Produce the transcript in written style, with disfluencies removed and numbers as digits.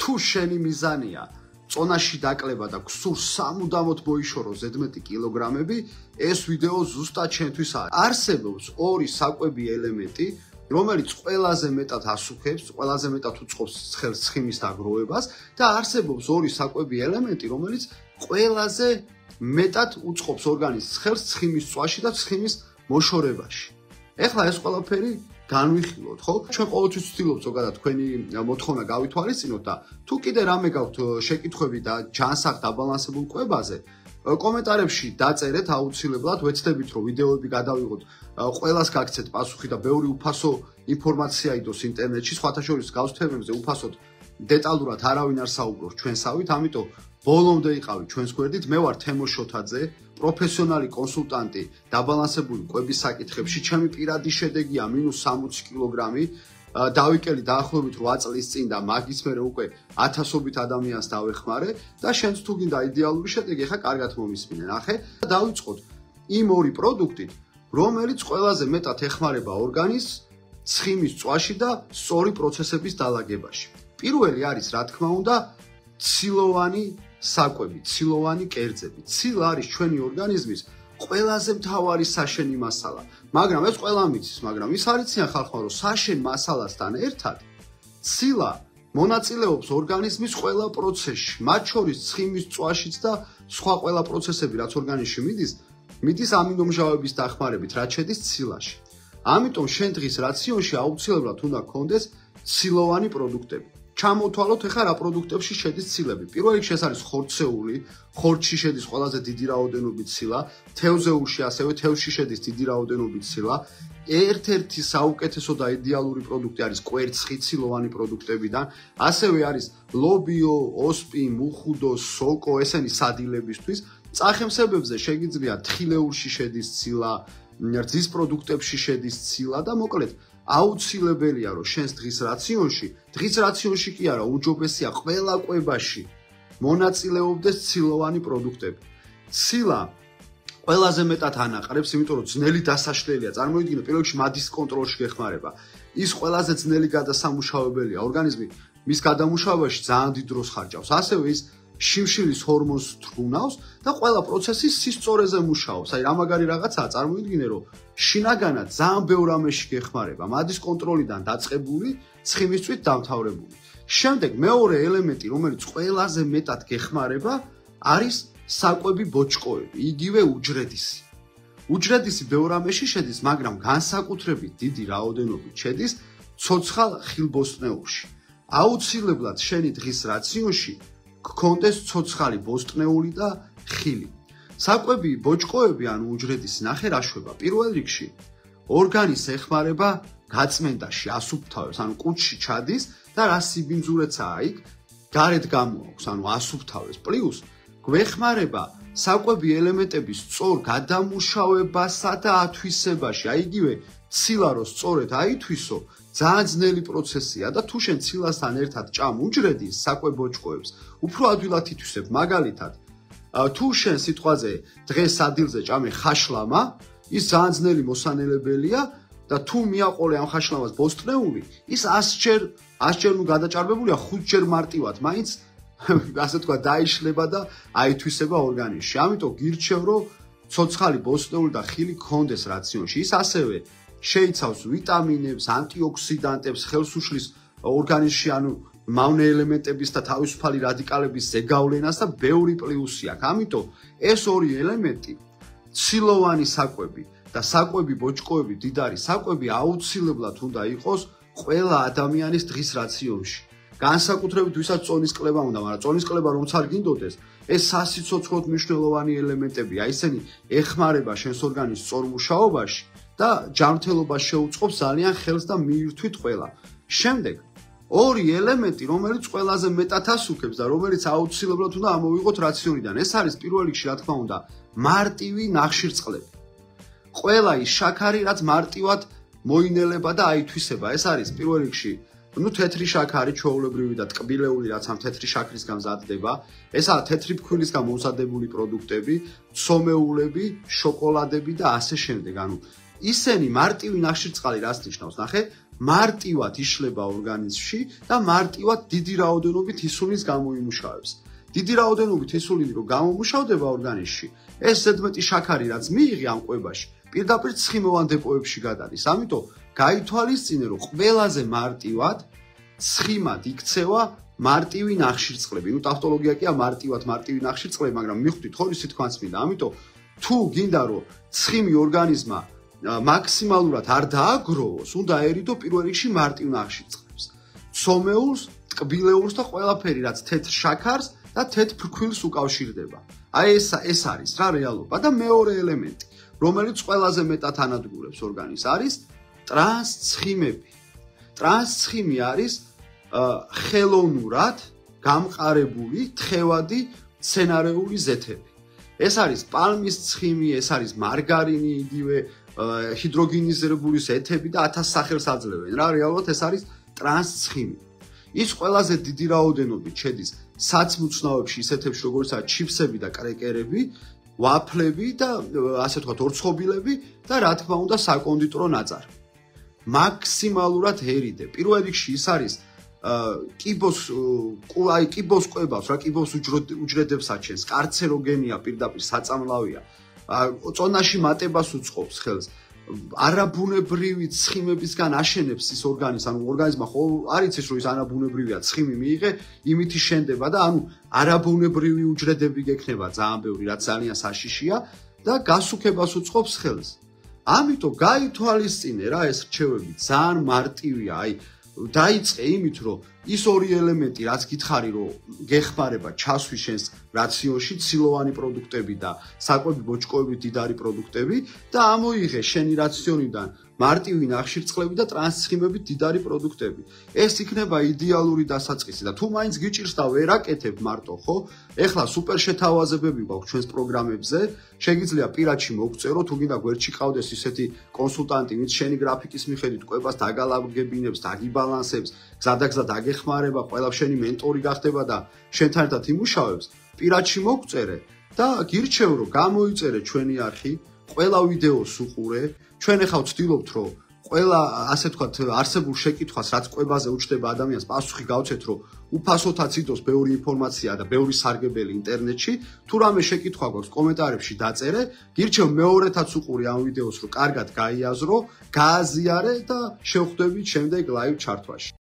თუ შენი მიზანია წონაში დაკლება და გსურს სამუდამოდ მოიშორო ზედმეტი კილოგრამები, ეს ვიდეო ზუსტად შენთვის არის. არსებობს ორი საკვები ელემენტი, რომელიც ყველაზე მეტად ასუქებს, ყველაზე მეტად უწყობს ცხელს ცხიმის დაგროვებას და არსებობს ორი საკვები ელემენტი, რომელიც ყველაზე მეტად უწყობს ორგანიზმს ცხელს ცხიმის წვაში და ცხიმის მოშორებაში. ეხლა ეს ყველაფერი განვიხილოთ, ხო? ჩვენ ყოველთვის ვცდილობთ ზოგადად თქვენი მოთხოვნა გავითვალისწინოთ და თუ კიდე რამე გაქვთ შეკითხვები და ჯანსაღ დაბალანსებულ კვებაზე, კომენტარებში დაწერეთ აუცილებლად, ვეცდებით რომ ვიდეოები გადავიღოთ, ყველას გაგცეთ პასუხი და ბევრი უფასო ინფორმაცია იდოს ინტერნეტში, სხვათა შორის გავს თემებზე უფასოდ დეტალურად არავინ არ საუბრობს ჩვენსავით, ამიტომ ბოლომდე იყავით ჩვენს გვერდით. მე ვარ თემო შოთაძე, პროფესიონალი კონსულტანტი დაბალანსებული კვების საკითხებში. ჩემი პირადი შედეგია -60 კილოგრამი. დავიკელი დაახლოებით 8 წლის წინ და მაგის მერე უკვე ათასობით ადამიანს დავეხმარე და შენც თუ გინდა იდეალური შედეგი, ხა კარგად მომისმინე, ნახე. დავიწყოთ იმ ორი პროდუქტით, რომელიც ყველაზე მეტად ეხმარება ორგანიზმს ცხიმის წვაში და სწორი პროცესების დალაგებაში. პირველი არის, რა თქმა უნდა, ცილოვანი საკვები, ცილოვანი კერძები. ცილა არის ჩვენი ორგანიზმის ყველაზე მთავარი საშენი მასალა. მაგრამ ეს ყველამ იცის, მაგრამ ის არიციან ხალხმა, რომ საშენ მასალასთან ერთად ცილა მონაწილეობს ორგანიზმის ყველა პროცესში, მათ შორის ცხიმის წვაშიც და სხვა ყველა პროცესები, რაც ორგანიზმში მიდის ამინომჟავების დახმარებით, რაც შედის ცილაში. ამიტომ შენ დღის რაციონში აუცილებლად უნდა გქონდეს ცილოვანი პროდუქტები. ჩამოთვალოთ ახლა რა პროდუქტებში შედის ცილები. პირველ რიგში ეს არის ხორცეული, ხორცში შედის ყველაზე დიდი რაოდენობით ცილა, თევზეულში ასევე თევზში შედის დიდი რაოდენობით ცილა. ერთ-ერთი საუკეთესო და იდეალური პროდუქტი არის კვერცხი ცილოვანი პროდუქტებიდან, ასევე არის ლობიო, ოსპი, მუხუდო, სოკო, ესენი სადილებისთვის. წახემსებებზე შეგიძლია თხილეულში შედის ცილა, რძის პროდუქტებში შედის ცილა და მოკლედ აუცილებელია რომ შენს დღის რაციონში კი არა, უჯობესია ყველა კვებაში მონაწილეობდეს ცილოვანი პროდუქტები. ცილა ყველაზე მეტად ანაყრებს, იმიტომ რომ ძნელი დასაშლელია. წარმოიდგინე, პირველ რიგში მადის კონტროლში გეხმარება. ის ყველაზე ძნელი გადასამუშავებელია. ორგანიზმი მის გადამუშავებაში ძალიან დიდ დროს ხარჯავს. ასევე ის შიმშილის ჰორმონს თრუნავს და ყველა პროცესი სისწორეზე მუშაობს. აი, რა მაგარი რაღაცაა, წარმოიდგინე, რომ შინაგანად ძალიან ბევრ რამეში გეხმარება, მადის კონტროლიდან დაწყებული, ცხიმის წვით დამთავრებული. შემდეგ მეორე ელემენტი, რომელიც ყველაზე მეტად გეხმარება, არის საკვები ბოჭკოები, იგივე უჯრედისი. უჯრედისი ბევრ რამეში შედის, მაგრამ განსაკუთრებით დიდი რაოდენობით შედის ცოცხალ ხილბოსტნეულში. აუცილებლად შენი დღის რაციონში გქონდეს ცოცხალი ბოსტნეული და ხილი. საკვები ბოჭკოები ან უჯრედისი ნახე რა შვება. პირველ რიგში ორგანიზმს ეხმარება გაწმენდაში, ასუფთავებს, ანუ კუჭში ჩადის და რა სიბინძურეცაა იქ გარეთ გამოაქვს, ანუ ასუფთავებს. პლუს გვეხმარება საკვები ელემენტების სწორ გადამუშავებასა და ათვისებაში. აი იგივე ცილა რო სწორედ აითვისო, ძალიან ძნელი პროცესია და თუ შენ ცილასთან ერთად ჭამ უჯრედის საკვებ ბოჭკოებს, უფრო ადვილად ითვისებ. მაგალითად, თუ შენ სიტყვაზე დღეს ადილზე ჭამე ხაშლამა, ის ძალიან ძნელი მოსანელებელია და თუ მიაყოლე ამ ხაშლამას ბოსტნეული, ის 100 ჯერ გადაჭარბებულია 5 ჯერ მარტივად, მაინც ასე თქვა დაიშლება და აითვისება ორგანიზმში. ამიტომ გირჩევ, რომ ცოცხალი ბოსტნეული და ხილი გქონდეს რაციონში. ის ასევე შეიცავს ვიტამინებს, ანტიოქსიდანტებს, ხელს უშლის ორგანიზმში, ანუ მავნე ელემენტების და თავისუფალი რადიკალების ზეგავლენას და ბევრი პლუსი აქვს. ამიტომ ეს ორი ელემენტი, ცილოვანი საკვები და საკვები ბოჭკოები, დიდარი საკვები აუცილებლად უნდა იყოს ყველა ადამიანის დღის რაციონში. განსაკუთრებით ვისაც წონის კლება უნდა, მაგრამ წონის კლება რომც არ გინდოდეს, ეს სასიცოცხლოდ მნიშვნელოვანი ელემენტებია. ისინი ეხმარება შენს ორგანიზმს სწორ მუშაობაში და ჯანმრთელობას შეუწყობს ძალიან ხელს და მიირთვით ყველა. შემდეგ ორი ელემენტი, რომელიც ყველაზე მეტად ასუქებს და რომელიც აუცილებლად უნდა ამოვიღოთ რაციონიდან. ეს არის პირველ რიგში, რა თქმა უნდა, მარტივი ნახშირწყლები. ყველა ის შაქარი, რაც მარტივად მოინელება და აითვისება. ეს არის პირველ რიგში თეთრი შაქარი, ჩვეულებრივი და ტკბილეული, რაც ამ თეთრი შაქრისგან მზადდება. ესაა თეთრი ფქვილისგან მომზადებული პროდუქტები, ცომეულები, შოკოლადები და ასე შემდეგ. ანუ ისენი მარტივი ნახშირწყალი რას ნიშნავს? ნახე, მარტივად იშლება ორგანიზმში და მარტივად დიდი რაოდენობით ინსულინს გამოიმუშავებს. დიდი რაოდენობით ინსულინი რო გამომუშავდება ორგანიზმში, ეს ზედმეტი შაქარი რაც მიიღე ამ კვებაში, პირდაპირ ცხიმოვან დეპოებში გადადის. ამიტომ გაითვალისწინე, რომ ყველაზე მარტივად ცხიმად იქცევა მარტივი ნახშირწყლები. ნუ ტავტოლოგია კი მარტივად მარტივი ნახშირწყლები, მაგრამ მიხვდით ხო ისი თქვაც მინდა. ამიტომ თუ გინდა რომ ცხიმი ორგანიზმა მაქსიმალურად არ დააგროვოს, უნდა ერიდო პირველ რიგში მარტივ ნახშირწყლებს. ცომეულს, ტკბილეულს და ყველაფერი რაც თეთრ შაქარს და თეთრ ფრქვილს უკავშირდება. აი ეს არის რა რეალობა და მეორე ელემენტი, რომელიც ყველაზე მეტად ანადგურებს ორგანიზმს, არის ტრანსცხიმები. ტრანსცხიმი არის ხელოვნურად გამყარებული თხევადი მცენარეული ზეთები. ეს არის პალმის ცხიმი, ეს არის მარგარინი, იგივე ჰიდროგენიზირებული ზეთები და 1000 სახელს აძლევენ. რა რეალურად ეს არის ტრანსცხიმი. ის ყველაზე დიდი რაოდენობით შედის საცმუცნაოებში, ისეთებში როგორიცაა ჩიფსები და კრეკერები, ვაფლები და ასე ვთქვათ, ორცხობილები და რა თქმა უნდა საკონდიტრო ნაწარი. მაქსიმალურად ერიდე. პირველ რიგში ის არის კიბოს კვებავს, რა კიბოს უჯრედებს აჩენს, კარცეროგენია, პირდაპირ საწამლავია. წონაში მატებას უწყობს ხელს. არაბუნებრივი ცხიმებისგან აშენებს ის ორგანიზმს, ანუ ორგანიზმა ხო არ იცის რომ ის არაბუნებრივია, ცხიმი მიიღე, იმითი შენდება და ანუ არაბუნებრივი უჯრედები გექნება ძალიან ბევრი, რაც ძალიან საშიშია და გასუქებას უწყობს ხელს. ამიტომ გაითვალისწინე რა ეს რჩევები ძალიან მარტივია, აი დაიწყე იმით რომ ის ორი ელემენტი რაც გითხარი რომ გეხმარება ჩასვი შენს რაციონში ცილოვანი პროდუქტები და საკვები ბოჭკოებით დიდარი პროდუქტები და ამოიღე შენი რაციონიდან მარტივი ნახშირწყლები და ტრანსცხიმებით დიდარი პროდუქტები. ეს იქნება იდეალური დასაწყისი და თუ მაინც გიჭირს და ვერ აკეთებ მარტო, ხო? ეხლა სუპერ შეთავაზებები გვაქვს ჩვენს პროგრამებზე, შეგიძლია პირადში მოგწერო, თუ გინდა გვერდში ყავდეს ისეთი კონსულტანტი, ვინც შენი გრაფიკის მიხედვით კვებას დაგალაგებინებს, დაგიბალანსებს, გზადაგზად აგეხმარება, ყველა შენი მენტორი გახდება და შენთან ერთად იმუშავებს, პირადში მოგწერე და გირჩევ რომ გამოიწერე ჩვენი არხი, ყველა ვიდეოს უყურე. ჩვენ ახლა ვცდილობთ რომ ყველა ასე ვთქვათ არსებულ შეკითხვას რაც კვებაზე უჩნდება ადამიანს პასუხი გავცეთ რომ უფასოთაც იდოს ბევრი ინფორმაცია და ბევრი სარგებელი ინტერნეტში. თუ რამე შეკითხვა გვაქვს კომენტარებში დაწერე, გირჩევ მეორეთაც უყურე ამ ვიდეოს რომ კარგად გაიაზრო, გააზიარე და შევხვდებით შემდეგ ლაივ ჩართვაში.